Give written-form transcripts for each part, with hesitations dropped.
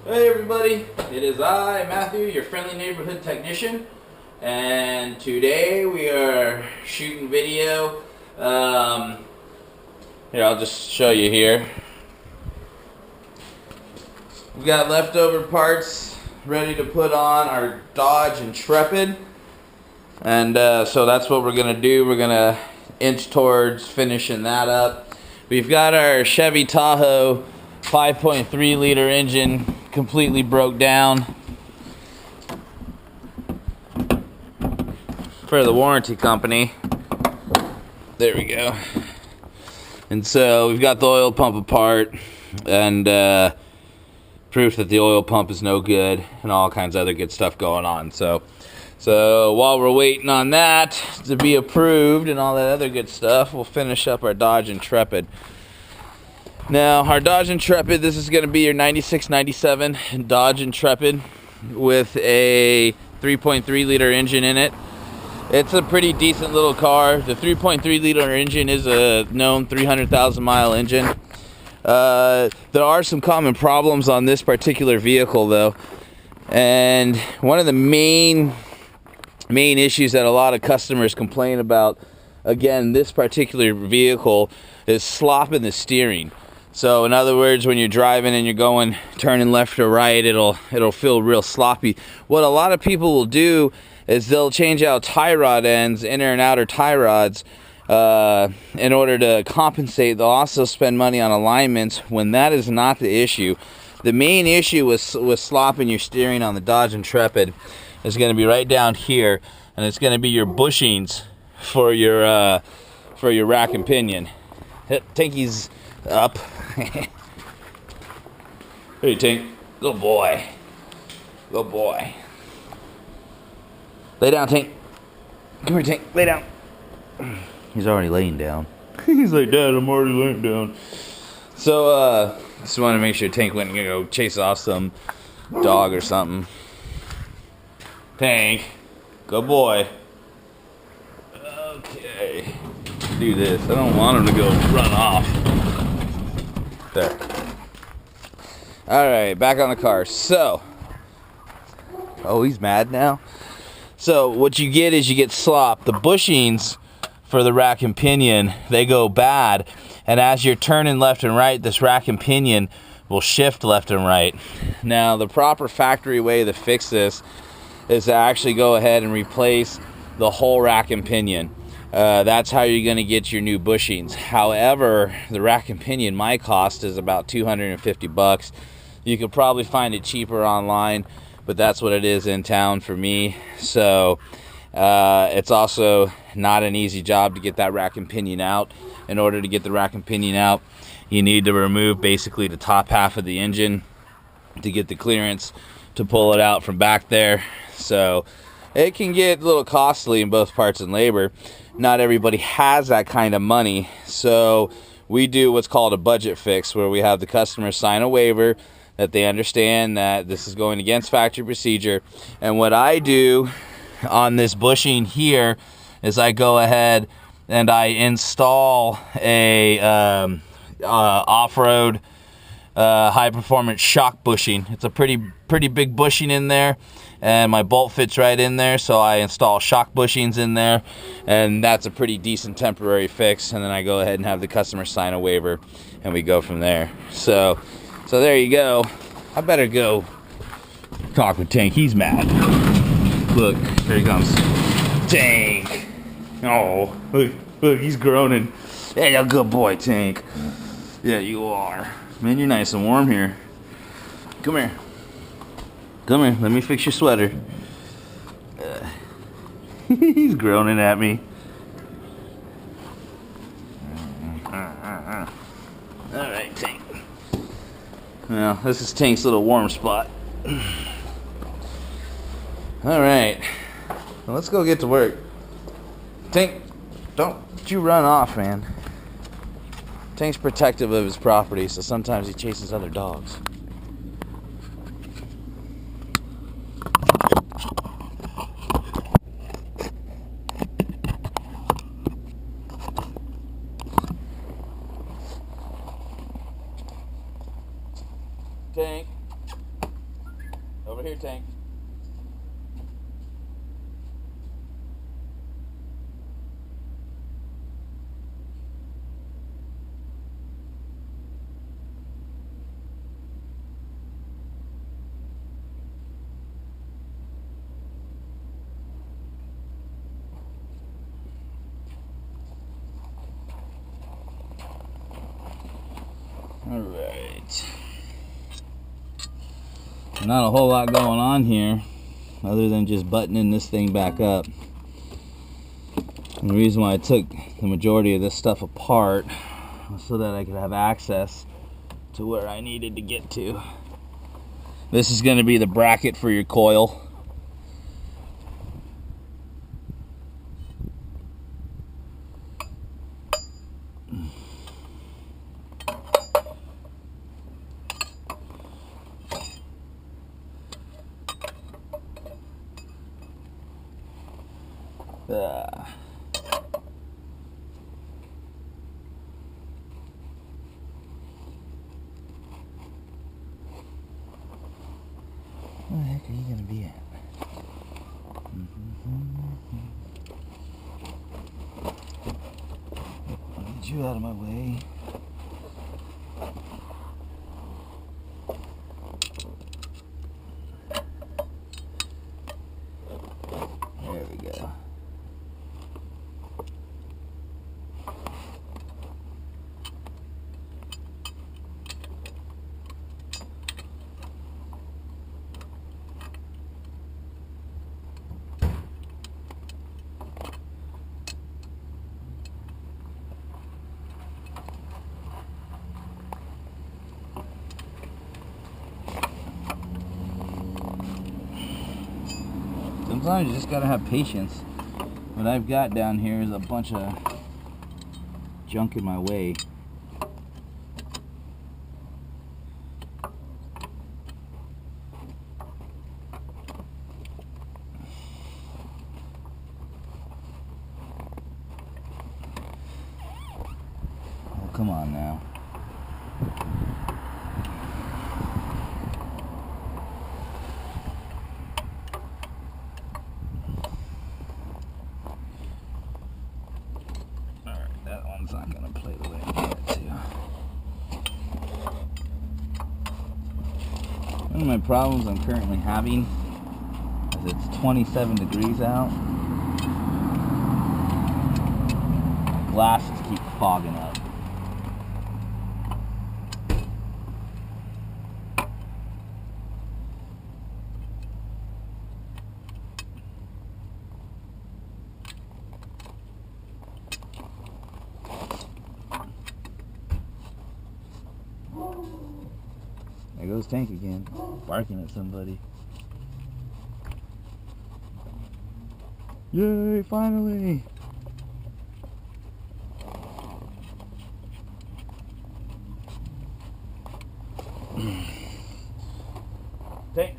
Hey everybody, it is I, Matthew, your friendly neighborhood technician, and today we are shooting video. Here, I'll just show you here. We've got leftover parts ready to put on our Dodge Intrepid, and so that's what we're going to do. We're going to inch towards finishing that up. We've got our Chevy Tahoe 5.3 liter engine completely broke down for the warranty company. There we go. And so we've got the oil pump apart and proof that the oil pump is no good and all kinds of other good stuff going on. So while we're waiting on that to be approved and all that other good stuff, we'll finish up our Dodge Intrepid. Now, our Dodge Intrepid, this is going to be your 96, 97 Dodge Intrepid with a 3.3 liter engine in it. It's a pretty decent little car. The 3.3 liter engine is a known 300,000 mile engine. There are some common problems on this particular vehicle though. And one of the main issues that a lot of customers complain about, again, this particular vehicle, is slop in the steering. So in other words, when you're driving and you're turning left or right, it'll feel real sloppy. What a lot of people will do is they'll change out tie rod ends, inner and outer tie rods, in order to compensate. They'll also spend money on alignments when that is not the issue. The main issue with slop in your steering on the Dodge Intrepid is going to be right down here, and it's going to be your bushings for your rack and pinion. Tanky's up. Hey, Tank. Good boy. Good boy. Lay down, Tank. Come here, Tank. Lay down. He's already laying down. He's like, Dad, I'm already laying down. So, just want to make sure Tank went and go chase off some dog or something. Tank. Good boy. Okay. Do this. I don't want him to go run off. There. Alright, back on the car. So, oh, he's mad now. So, what you get is you get slop. The bushings for the rack and pinion, they go bad. And as you're turning left and right, this rack and pinion will shift left and right. Now, the proper factory way to fix this is to actually go ahead and replace the whole rack and pinion. That's how you're going to get your new bushings. However, the rack and pinion, my cost is about $250. You could probably find it cheaper online, but that's what it is in town for me. So it's also not an easy job to get that rack and pinion out. In order to get the rack and pinion out, you need to remove basically the top half of the engine to get the clearance to pull it out from back there. So it can get a little costly in both parts and labor. Not everybody has that kind of money, so we do what's called a budget fix, where we have the customer sign a waiver that they understand that this is going against factory procedure. And what I do on this bushing here is I go ahead and I install a off-road high-performance shock bushing. It's a pretty big bushing in there, and my bolt fits right in there, so I install shock bushings in there, and that's a pretty decent temporary fix. And then I go ahead and have the customer sign a waiver, and we go from there. So there you go. I better go talk with Tank. He's mad. Look, here he comes. Tank. Oh, look, he's groaning. Hey, you're a good boy, Tank. Yeah, you are. Man, you're nice and warm here. Come here. Come here, let me fix your sweater. He's groaning at me. Alright, Tank. Well, this is Tank's little warm spot. Alright. Well, let's go get to work. Tank, don't you run off, man. Tank's protective of his property, so sometimes he chases other dogs. Tank. Over here, Tank. Alright. Not a whole lot going on here other than just buttoning this thing back up. And the reason why I took the majority of this stuff apart was so that I could have access to where I needed to get to. This is going to be the bracket for your coil. Where the heck are you going to be at? Get you out of my way. There we go. Sometimes you just gotta have patience. What I've got down here is a bunch of junk in my way. Oh, come on now. It's not going to play the way I need it to. One of my problems I'm currently having is it's 27 degrees out. My glasses keep fogging up. There goes Tank again, barking at somebody. Yay, finally! Tank!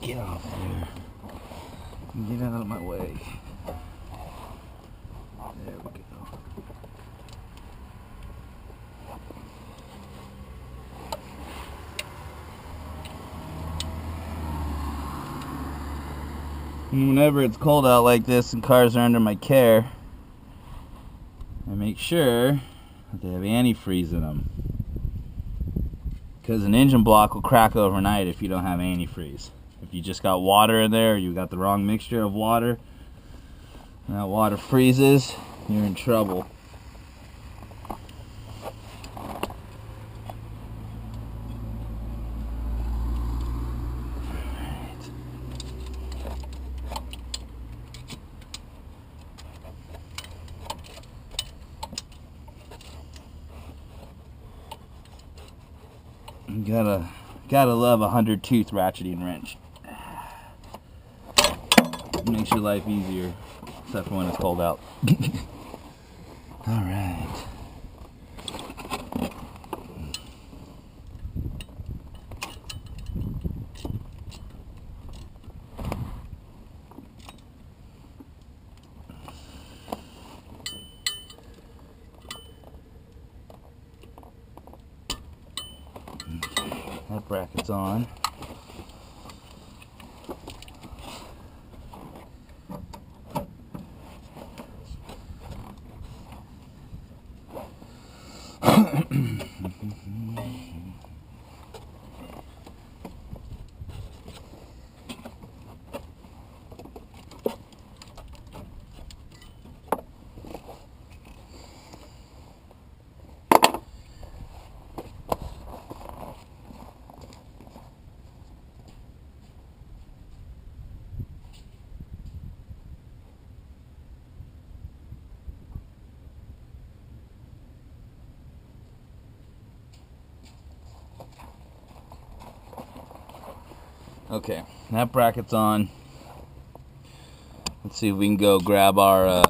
Get off there. Get out of my way. There we go. And whenever it's cold out like this and cars are under my care, I make sure that they have antifreeze in them. Because an engine block will crack overnight if you don't have antifreeze. If you just got water in there, or you got the wrong mixture of water, and that water freezes, you're in trouble. Gotta love a 100-tooth ratcheting wrench. It makes your life easier, except for when it's cold out. All right. That bracket's on. Okay, that bracket's on. Let's see if we can go grab our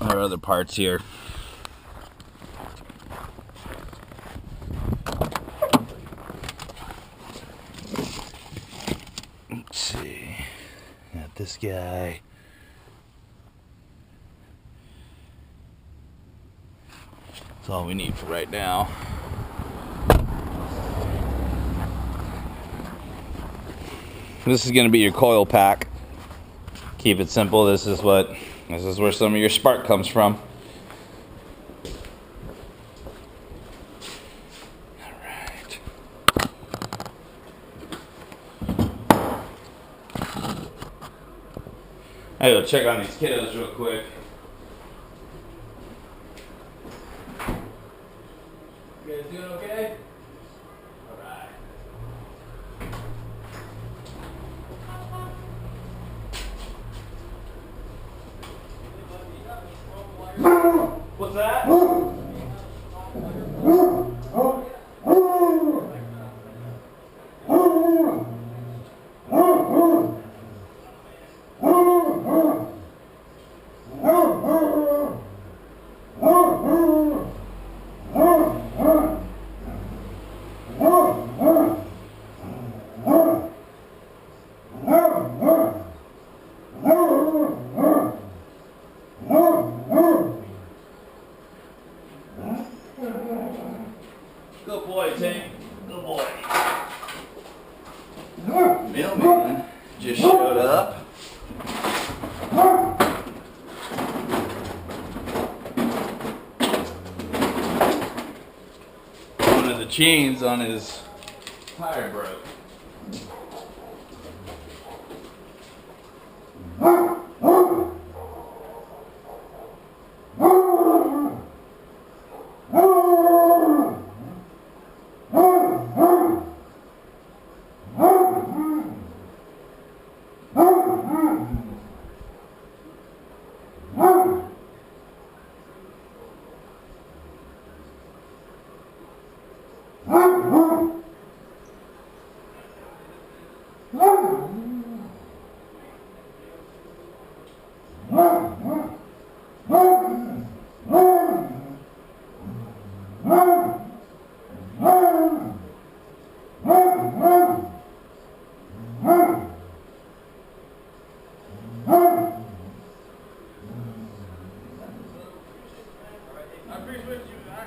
other parts here. Let's see. Got this guy. That's all we need for right now. This is going to be your coil pack. Keep it simple. This is where some of your spark comes from. All right. I gotta check on these kiddos real quick. You guys doing okay? What's that? Good boy, Tank. Good boy. Mailman just showed up. One of the chains on his tire broke.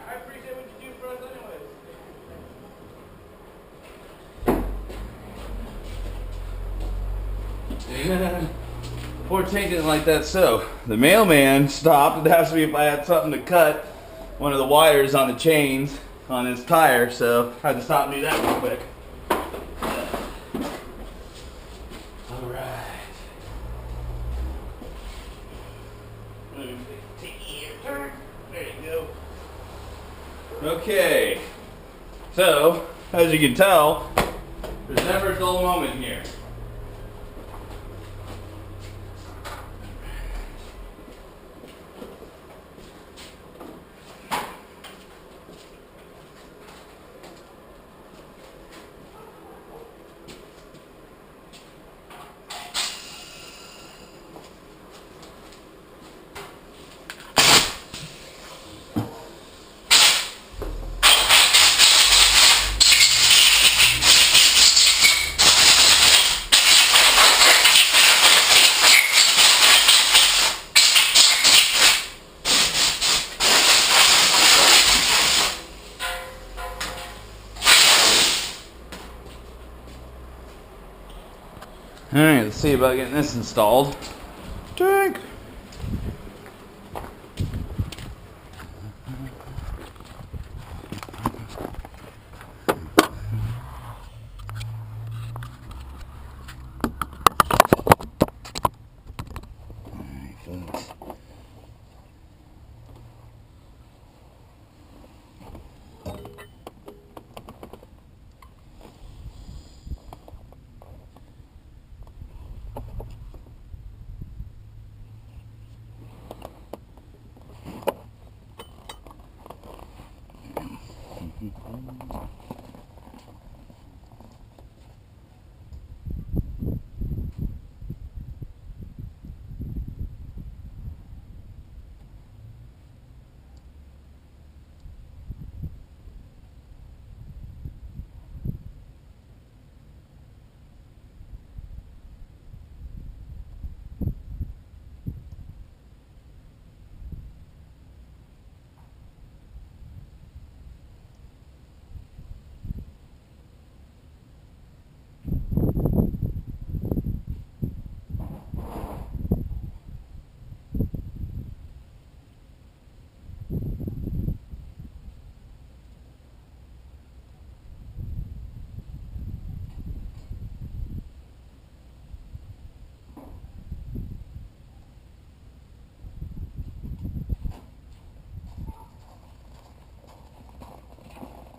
I appreciate what you do for us anyways. Poor Tank didn't like that, so the mailman stopped and asked me if I had something to cut. one of the wires on the chains on his tire, so I had to stop and do that real quick. Alright. There you go. Okay. So, as you can tell, there's never a dull moment here. Alright, let's see about getting this installed. Tank! Alright, folks.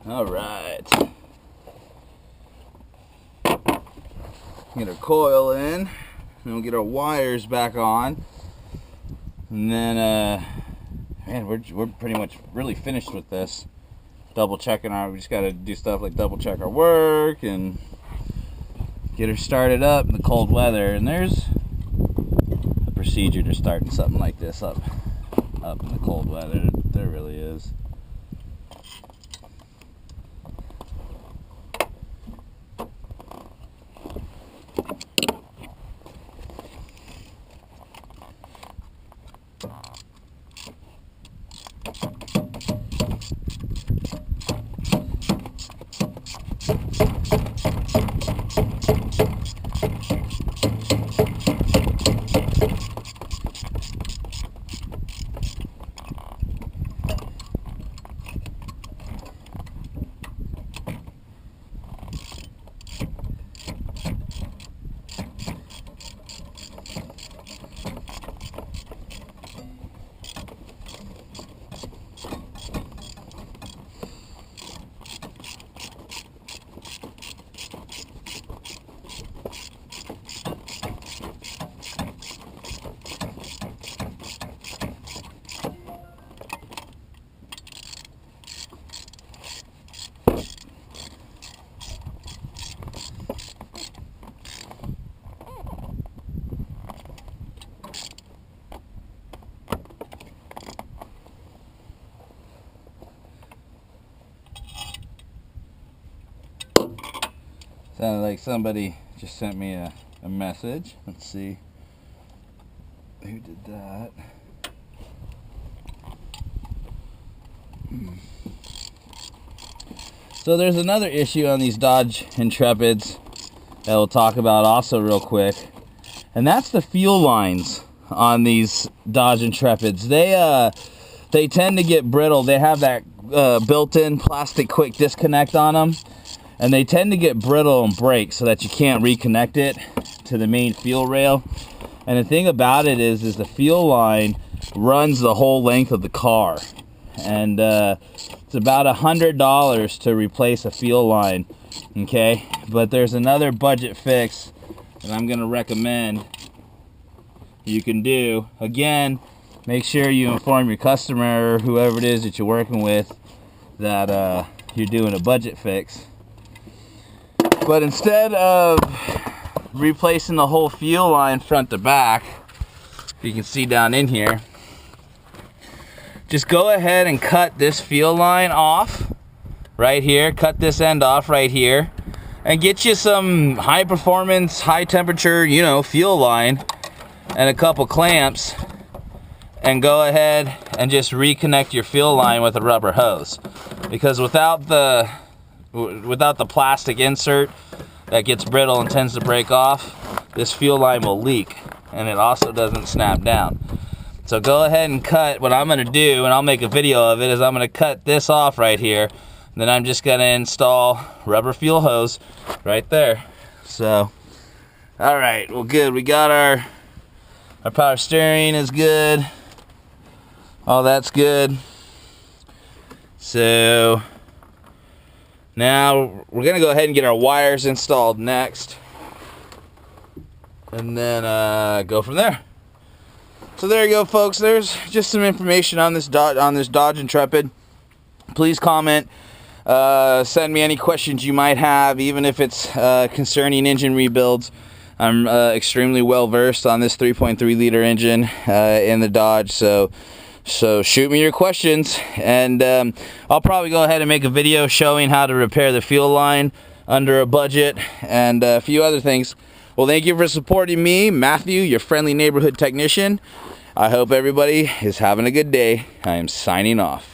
All right. Get our coil in, and we'll get our wires back on, and then, man, we're pretty much really finished with this. Double checking we just got to do stuff like double check our work and get her started up in the cold weather. And there's a procedure to starting something like this up in the cold weather. There really is. Sounded like somebody just sent me a message. Let's see who did that. So there's another issue on these Dodge Intrepids that we'll talk about also real quick, and that's the fuel lines on these Dodge Intrepids. they tend to get brittle. They have that built-in plastic quick disconnect on them, and they tend to get brittle and break so that you can't reconnect it to the main fuel rail. And the thing about it is the fuel line runs the whole length of the car, and it's about $100 to replace a fuel line. Okay, but there's another budget fix that I'm gonna recommend you can do. Again, make sure you inform your customer or whoever it is that you're working with that you're doing a budget fix. But instead of replacing the whole fuel line front to back, you can see down in here, just go ahead and cut this fuel line off right here. Cut this end off right here and get you some high performance, high temperature, you know, fuel line and a couple clamps, and go ahead and just reconnect your fuel line with a rubber hose, because without the plastic insert that gets brittle and tends to break off, this fuel line will leak, and it also doesn't snap down. So go ahead and cut. What I'm going to do, and I'll make a video of it, is I'm going to cut this off right here. Then I'm just going to install rubber fuel hose right there. So, all right, well, good. We got our power steering is good. All that's good. So now we're going to go ahead and get our wires installed next, and then go from there. So there you go, folks. There's just some information on this Dodge Intrepid. Please comment. Send me any questions you might have, even if it's concerning engine rebuilds. I'm extremely well versed on this 3.3 liter engine in the Dodge, so shoot me your questions, and I'll probably go ahead and make a video showing how to repair the fuel line under a budget and a few other things. Well, thank you for supporting me, Matthew, your friendly neighborhood technician. I hope everybody is having a good day. I am signing off.